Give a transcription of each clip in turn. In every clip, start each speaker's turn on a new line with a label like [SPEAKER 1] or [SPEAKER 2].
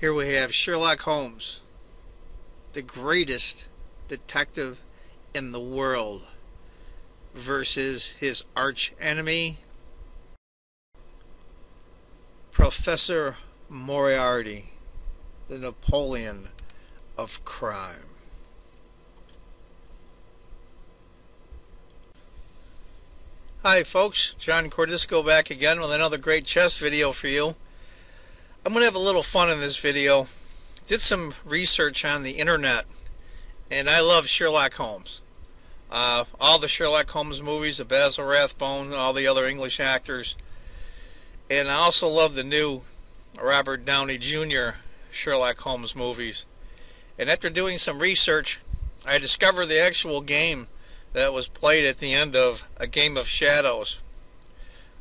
[SPEAKER 1] Here we have Sherlock Holmes, the greatest detective in the world, versus his arch enemy, Professor Moriarty, the Napoleon of crime. Hi folks, John Cordisco back again with another great chess video for you. I'm going to have a little fun in this video. Did some research on the internet, and I love Sherlock Holmes. All the Sherlock Holmes movies, the Basil Rathbone, all the other English actors. And I also love the new Robert Downey Jr. Sherlock Holmes movies. And after doing some research, I discovered the actual game that was played at the end of A Game of Shadows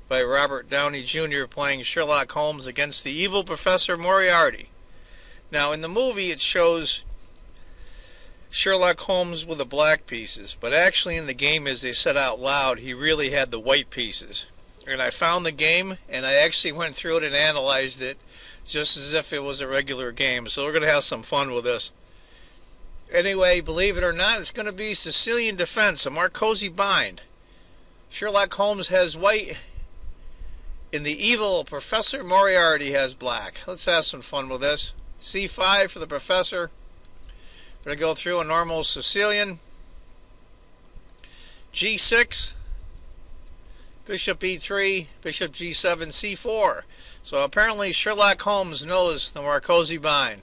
[SPEAKER 1] by Robert Downey Jr. playing Sherlock Holmes against the evil Professor Moriarty. Now in the movie it shows Sherlock Holmes with the black pieces, but actually in the game, as they said out loud, he really had the white pieces. And I found the game, and I actually went through it and analyzed it just as if it was a regular game. So we're going to have some fun with this. Anyway, believe it or not, it's going to be Sicilian defense, a Marcosi bind. Sherlock Holmes has white, and the evil Professor Moriarty has black. Let's have some fun with this. C5 for the Professor. We're going to go through a normal Sicilian. G6. Bishop E3. Bishop G7. C4. So apparently Sherlock Holmes knows the Marcosi bind.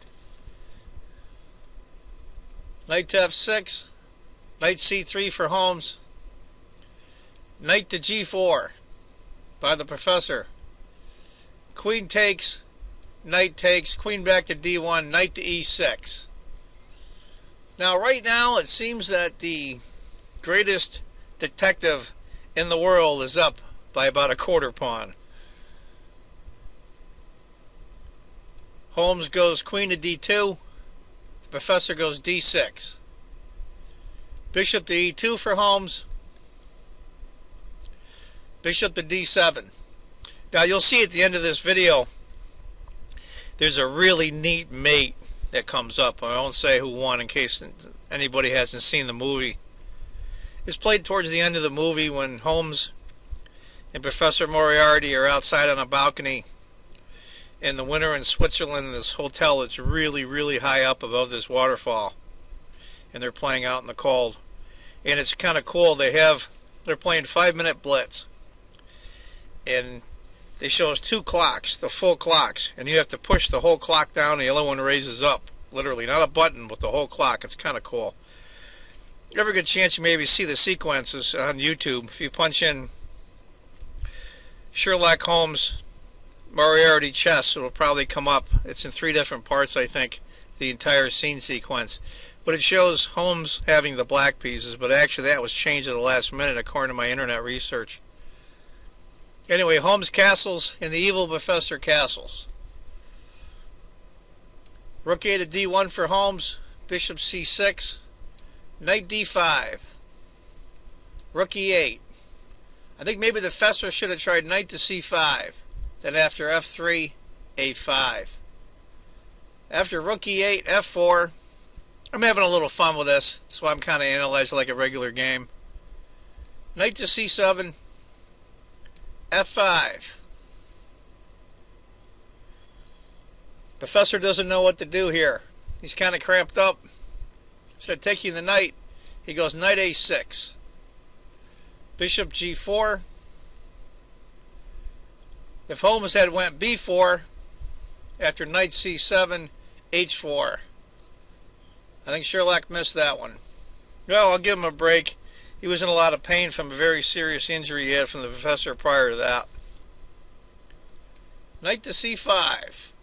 [SPEAKER 1] Knight to F6. Knight C3 for Holmes. Knight to G4 by the Professor. Queen takes. Knight takes. Queen back to D1. Knight to E6. Now right now it seems that the greatest detective in the world is up by about a quarter pawn. Holmes goes Queen to D2. The Professor goes D6. Bishop to E2 for Holmes. Bishop to D7. Now you'll see at the end of this video there's a really neat mate that comes up. I won't say who won in case anybody hasn't seen the movie. It's played towards the end of the movie when Holmes and Professor Moriarty are outside on a balcony in the winter in Switzerland in this hotel that's really, really high up above this waterfall. And they're playing out in the cold. And it's kind of cool. They're playing 5-minute blitz. And they show us 2 clocks, the full clocks, and you have to push the whole clock down and the other one raises up. Literally, not a button, but the whole clock. It's kind of cool. If you ever get a chance, you maybe see the sequences on YouTube. If you punch in Sherlock Holmes Moriarty chess, it'll probably come up. It's in 3 different parts, I think, the entire scene sequence. But it shows Holmes having the black pieces, but actually that was changed at the last minute according to my internet research. Anyway, Holmes castles and the evil Professor castles. Rook A to D1 for Holmes. Bishop C6. Knight D5. Rook E8. I think maybe the Professor should have tried Knight to C5. Then after F3, A5. After Rook E8, F4. I'm having a little fun with this. That's why I'm kind of analyzing like a regular game. Knight to C7. F5. Professor doesn't know what to do here. He's kind of cramped up. Instead of taking the knight, he goes Knight A6. Bishop G4. If Holmes had went B4 after Knight C7, H4. I think Sherlock missed that one. Well, I'll give him a break. He was in a lot of pain from a very serious injury he had from the Professor prior to that. Knight to C5.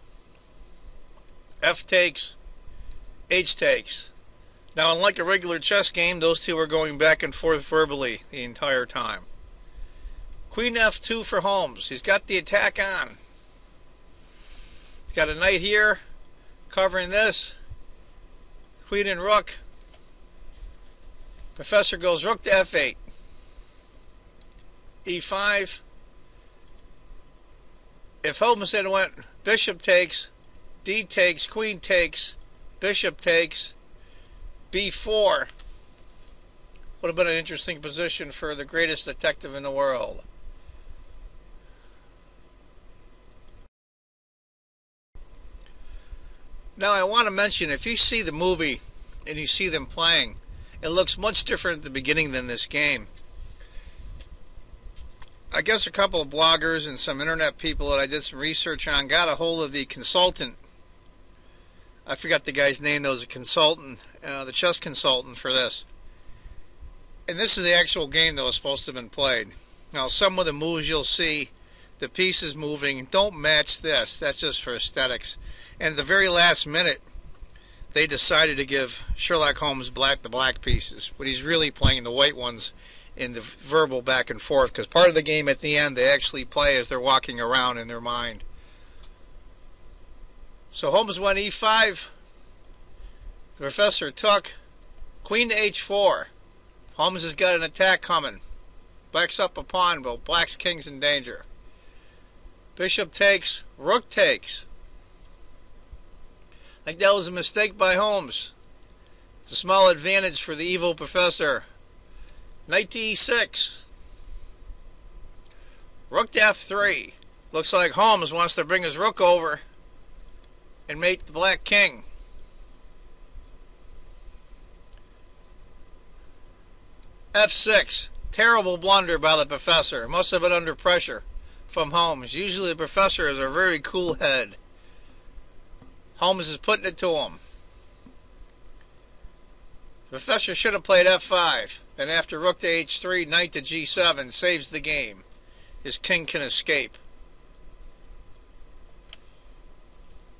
[SPEAKER 1] F takes. H takes. Now, unlike a regular chess game, those two are going back and forth verbally the entire time. Queen F2 for Holmes. He's got the attack on. He's got a knight here covering this. Queen and rook. Professor goes rook to F8. E5. If Holmes had went bishop takes, D takes, queen takes, bishop takes, b4. Would have been an interesting position for the greatest detective in the world. Now I want to mention, if you see the movie and you see them playing, it looks much different at the beginning than this game. I guess a couple of bloggers and some internet people that I did some research on got a hold of the consultant. I forgot the guy's name. There was a consultant, the chess consultant for this. And this is the actual game that was supposed to have been played. Now some of the moves you'll see, the pieces moving, don't match this. That's just for aesthetics. And at the very last minute, they decided to give Sherlock Holmes the black pieces, but he's really playing the white ones in the verbal back and forth, because part of the game at the end they actually play as they're walking around in their mind. So Holmes went e5. The professor took. Queen to h4. Holmes has got an attack coming. Black's up a pawn, but black's king's in danger. Bishop takes. Rook takes. I think that was a mistake by Holmes. It's a small advantage for the evil professor. Knight to e6. Rook to f3. Looks like Holmes wants to bring his rook over and mate the black king. f6. Terrible blunder by the professor. Must have been under pressure from Holmes. Usually the professor is a very cool head. Holmes is putting it to him. The professor should have played f5. Then after rook to h3, knight to g7 saves the game. His king can escape.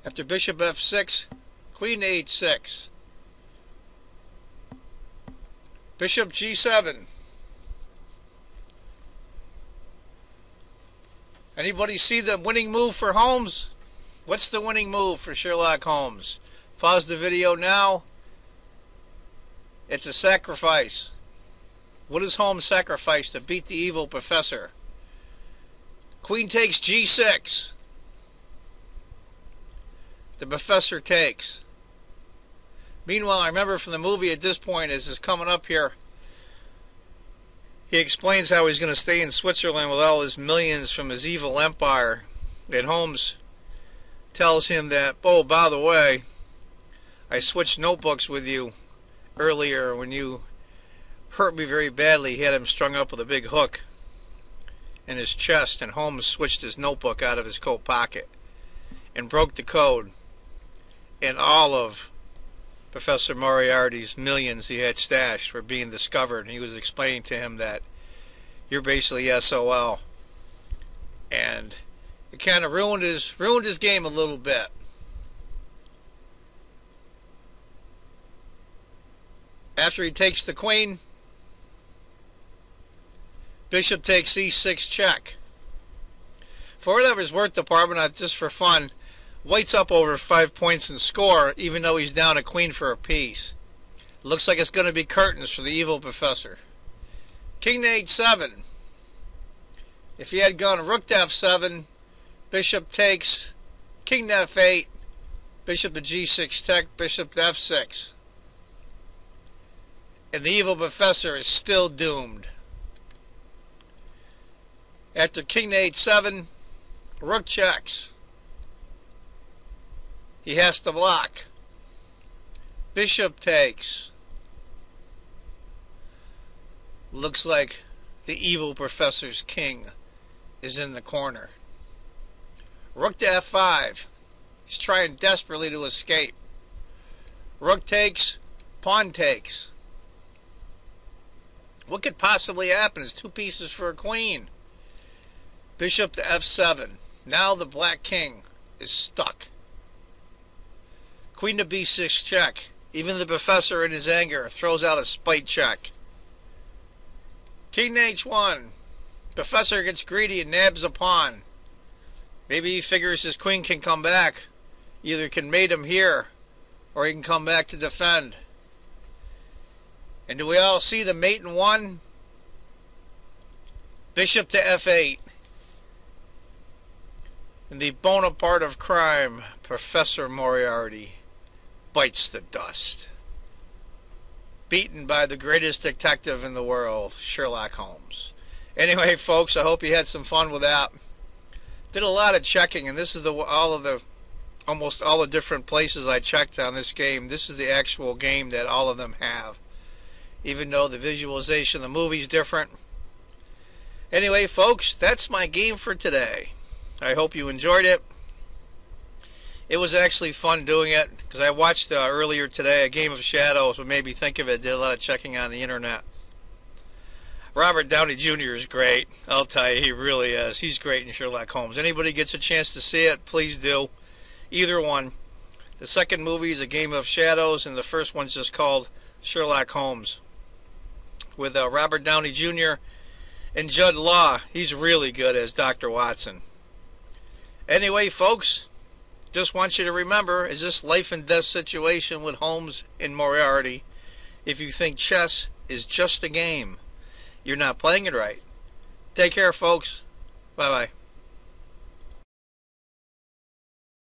[SPEAKER 1] After bishop f6, queen to h6. Bishop g7. Anybody see the winning move for Holmes? What's the winning move for Sherlock Holmes? Pause the video now. It's a sacrifice. What does Holmes sacrifice to beat the evil professor? Queen takes g6. The professor takes. Meanwhile, I remember from the movie at this point, as is coming up here, he explains how he's going to stay in Switzerland with all his millions from his evil empire. And Holmes tells him that, oh, by the way, I switched notebooks with you earlier when you hurt me very badly. He had him strung up with a big hook in his chest, and Holmes switched his notebook out of his coat pocket and broke the code, and all of Professor Moriarty's millions he had stashed were being discovered, and he was explaining to him that you're basically SOL, and it kind of ruined his game a little bit. After he takes the queen, bishop takes e6 check. For whatever's worth, department, just for fun, white's up over 5 points in score, even though he's down a queen for a piece. Looks like it's going to be curtains for the evil professor. King to h7. If he had gone rook to f7, bishop takes, king to f8, bishop to g6 check, bishop to f6. And the evil professor is still doomed. After king to h7, rook checks. He has to block. Bishop takes. Looks like the evil professor's king is in the corner. Rook to f5. He's trying desperately to escape. Rook takes, pawn takes. What could possibly happen? It's 2 pieces for a queen. Bishop to f7. Now the black king is stuck. Queen to b6 check. Even the professor in his anger throws out a spite check. King to h1. Professor gets greedy and nabs a pawn. Maybe he figures his queen can come back. Either can mate him here, or he can come back to defend. And do we all see the mate in one? Bishop to f8. And the Bonaparte of crime, Professor Moriarty, bites the dust. Beaten by the greatest detective in the world, Sherlock Holmes. Anyway, folks, I hope you had some fun with that. Did a lot of checking, and this is almost all the different places I checked on this game. This is the actual game that all of them have, even though the visualization of the movie's different. Anyway, folks, that's my game for today. I hope you enjoyed it. It was actually fun doing it, because I watched earlier today a Game of Shadows, what made me think of it. Did a lot of checking on the internet. Robert Downey Jr. is great. I'll tell you, he really is. He's great in Sherlock Holmes. Anybody gets a chance to see it, please do. Either one. The second movie is A Game of Shadows, and the first one's just called Sherlock Holmes, with Robert Downey Jr. and Judd Law. He's really good as Dr. Watson. Anyway, folks, just want you to remember, is this life and death situation with Holmes and Moriarty. If you think chess is just a game, you're not playing it right. Take care, folks. Bye-bye.